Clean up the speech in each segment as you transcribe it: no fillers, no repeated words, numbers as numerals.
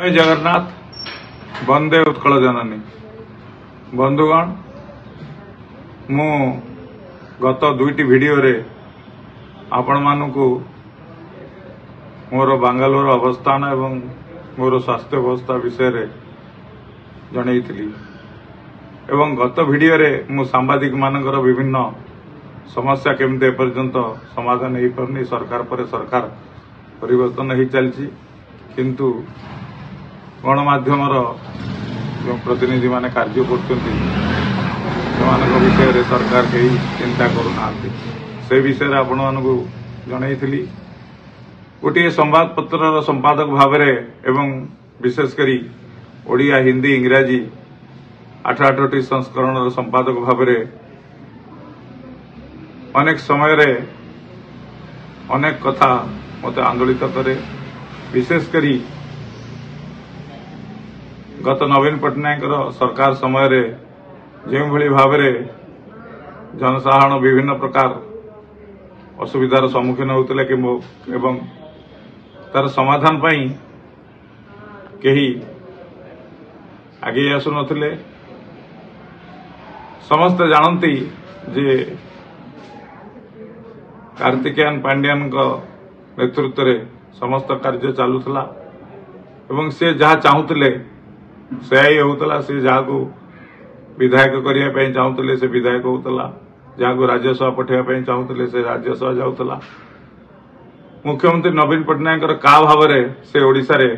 जय जगन्नाथ वंदे उत्कल जननी बंधुगण मु गत दुईटी वीडियो रे आपण मानकु मोर बांगालोर अवस्थान एवं मोर स्वास्थ्य अवस्था विषय रे जनईथिली एवं गत वीडियो रे मु सांबादिक मानकर विभिन्न समस्या केमते एपर्यंत समाधान हो पारनी सरकार पर सरकार परिवर्तन हो चलछि किंतु गणमाध्यम जो प्रतिनिधि माने कार्य करछन्ति विषय रे सरकार कहीं चिंता करूना से विषय आपण मानकु जनईथिली गोटे संवाद पत्र संपादक भाव एवं विशेषकर ओडिया हिंदी इंग्राजी 8-8टी संस्करण संपादक भाव अनेक समय रे अनेक कथा मते आंदोलित करे विशेषकर गत नवीन पट्टनायक सरकार समय रे जो भली भाव जनसाधारण विभिन्न प्रकार असुविधार सम्मुखीन होते एवं तार समाधान पाई कहीं आगे आसु नथिले समस्ते जानती जे कार्तिकेयन पांड्यान नेतृत्व रे समस्त कार्य चलुला एवं से जहाँ चाहूले से ही होता से जहाँ को विधायक करने चाहूले से विधायक होता जहाँ को राज्यसभा पठेवा चाहूले से राज्यसभा जाऊला मुख्यमंत्री नवीन पट्टनायक का भाव से ओडिशा रे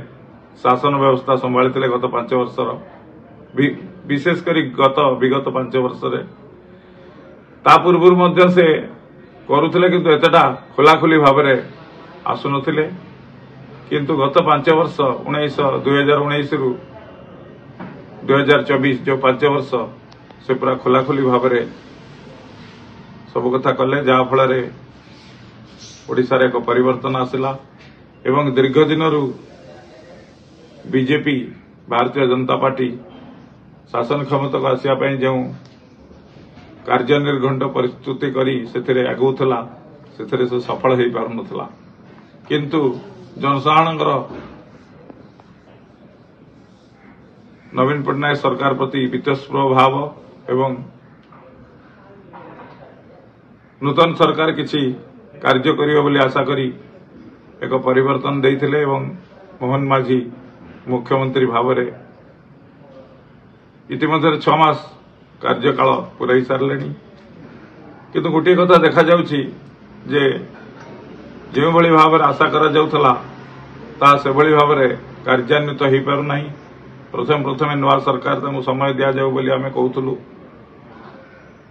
शासन व्यवस्था संभाली गत 5 वर्षर विशेषकर विगत 5 वर्ष ता पूर्व से करुले किंतु एतटा खोलाखोली भाव आसुनथिले किंतु गत 5 वर्ष 2019 रु 2024 जो 5 वर्ष से पूरा खोलाखोली भाव सब कथा कले जहाँ फल ओडिशा रे एक परिवर्तन आसला एवं दीर्घ दिन बीजेपी भारतीय जनता पार्टी शासन क्षमता को आसापी जो कार्यनिर्घंट परिस्तुति करी से आगुला से सफल हो पार किंतु जनसाधारण नवीन पट्टनायक सरकार प्रति वितस्पृह भाव एवं नूतन सरकार किछि कार्य करियो बोली आशा करी एक परिवर्तन देइथिले एवं मोहन माझी मुख्यमंत्री भाव में इतिमध्य 6 मास कार्यकाल पूराई सारे किंतु गोटे कथा देखा जाउछि जे जो भली भाव आशा करा जाउथला ता से भली भाव कार्यान्वित हो पारु नाही प्रथम नुआ सरकार तांको समय दिया जाऊ बोली आमे कहूथलु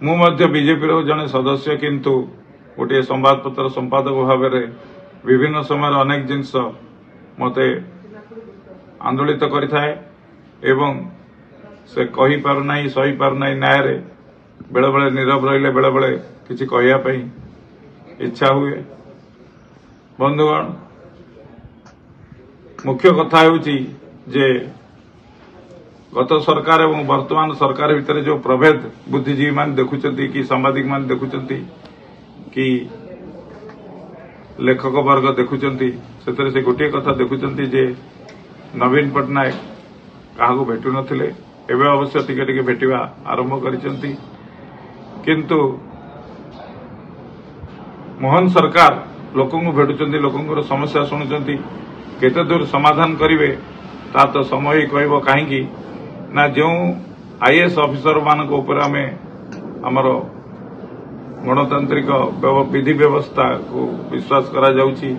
मु मध्य बीजेपी रो जने सदस्य किंतु गोटे संवाद पत्र संपादक भाव विभिन्न समय अनेक जिनस मते आंदोलित करिथाए एवं से कहि पारु नाही सही पारु नाही न्याय रे बेले बेले नीरव रहिले बेले बेले किछि कहिया पई इच्छा हुए बंधुगण मुख्य कथा होउची जे गत सरकार एवं वर्तमान सरकार भितर जो प्रभेद बुद्धिजीवी मान देखुचंती कि सांबादिक मान देखुचंती कि लेखक वर्ग देखुचंती से गोटे कथा देखुचंती जे नवीन पट्टनायक काहाको भेटु नथिले एबे अवश्य टिके टिके भेटिबा आरंभ करिसंती किंतु मोहन सरकार लोकंकु भेटुचंती लोकंकर समस्या शुणुचंती केते दूर समाधान करिवे ता तो समय कहबो काहेकि ना जो आईएएस ऑफिसर मानक ऊपर आमे हमरो गणतांत्रिक विधि व्यवस्था को विश्वास करा जाउची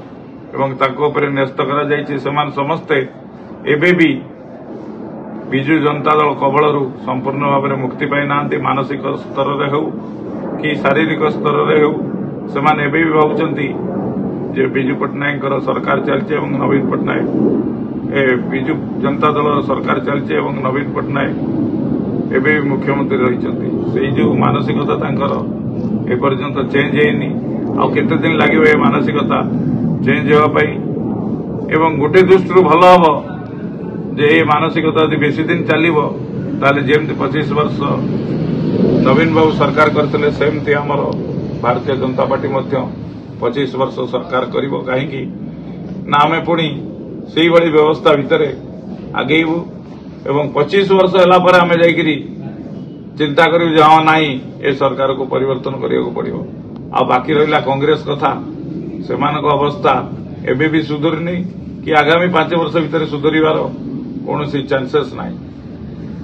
एवं ताको ऊपर न्यस्त करा जाइछि समान समस्ते एबे भी बिजु जनता दल कबलरू संपूर्ण भाव में मुक्ति पाई नांती मानसिक स्तर रे हो कि शारीरिक स्तर रे हो समान एबे भी भावुचंती जे बिजु पट्टनायक सरकार चलछि एवं नवीन पट्टनायक बिजु जनता दल सरकार चलछि एवं नवीन पट्टनायक एबे भी मुख्यमंत्री रहिचंती सेई जो मानसिकता तांकर एपर्यंत चेंज हेनी आ केते दिन लागिबो ए मानसिकता चेंज हेबा पई एवं गोटे दृष्टि भल हबो जे ए मानसिकता यदि बेसी दिन चलिबो ताले जेमति 25 वर्ष नवीन बाबू सरकार करथिले सेमति हमर भारतीय जनता पार्टी मध्य 25 वर्ष सरकार करिबो काहेकि ना आमे पुणी से व्यवस्था भितर आगेबू एवं 25 वर्ष है आम जा चिंता करूँ जे हाँ ना ए सरकार को परिवर्तन करने पड़ो आ बाकी रहा कांग्रेस कथा से अवस्था एवं भी सुधरनी कि आगामी 5 वर्ष भितर सुधरवार कौन चांसेस ना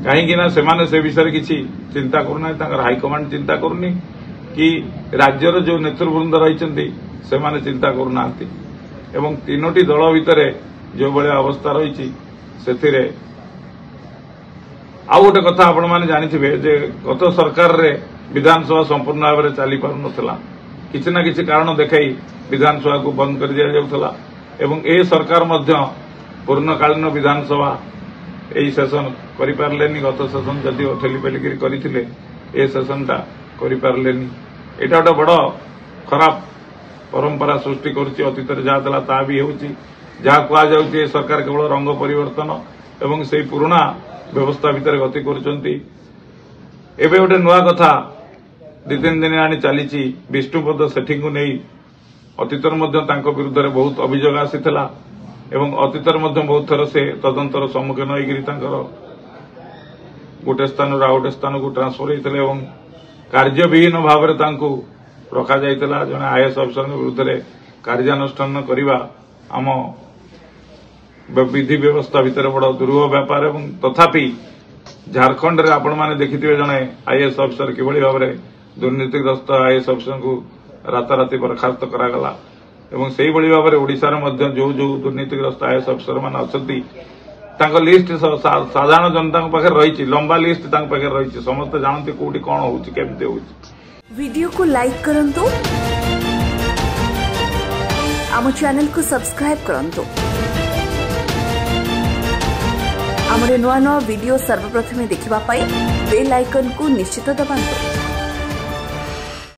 कहीं से विषय किसी चिंता करना हाईकमांड चिंता करनी कि राज्यर जो नेतृवृंद रही से चिंता करना एवं 3टी दल भितर जो भाया अवस्था रही से आउ गोटे कथा आपण मैंने जानिथिबे जे गत सरकार रे विधानसभा संपूर्ण भाव में चली पार नथला किछि ना किछि कारण देखाई विधानसभा को बंद कर दिया जाउथला एवं ए सरकार मध्य पूर्णकालीन विधानसभा एई सेशन करि पारलेनी गत सेशन जदि ठेली पेलिकरी करथिले ए सेशनटा करि पारलेनी एटा गोटे बड़ खराब परंपरा सृष्टि करुच्ची अतीत जहाँ था ता भी होउची जहाँ कहा जाउची सरकार केवल रंग परिवर्तन एवं से पुराना व्यवस्था भितर गति करुचंती एबे गोटे नुआ कथा 2-3 दिन आनी चली विष्णुपद सेठी को नहीं अतीतर विरुद्ध में बहुत अभियोग आसीला एवं अतीतर बहुत थर से तदंतर सम्मुखीन होकर गोटे स्थान आ गोटे स्थान को ट्रांसफर होते एवं कार्यविहीन भाव में रखा जाइतला जने आईएएस अफिसर विरुद्ध में कार्यानुष्ठान करने आम विधि व्यवस्था भितर बड़ दुर्ह व्यापार एवं तथापि झारखंड रे आपण माने देखिथिबे जने आईएएस अफिसर किभଳି भाव में दुर्नीतिग्रस्त आईएएस अफिसर को राताराति बर्खास्त करागला एवं सेही भଳି भाव में ओडिशा रे मध्य जो जो दुर्नीतिग्रस्त आईएएस अफिसर मान अछंती तांको लिस्ट साधारण जनता पाखे रही लंबा लिस्ट तांको पाखे रही समस्त जानते कोठी कोन होउची केमते होउची। वीडियो को लाइक करंतु आम चैनल को सब्सक्राइब करंतु आमरे नुआ नुआ वीडियो सर्वप्रथमे देखिबा पाई बेल आइकन को निश्चित दबाନ୍ତୁ।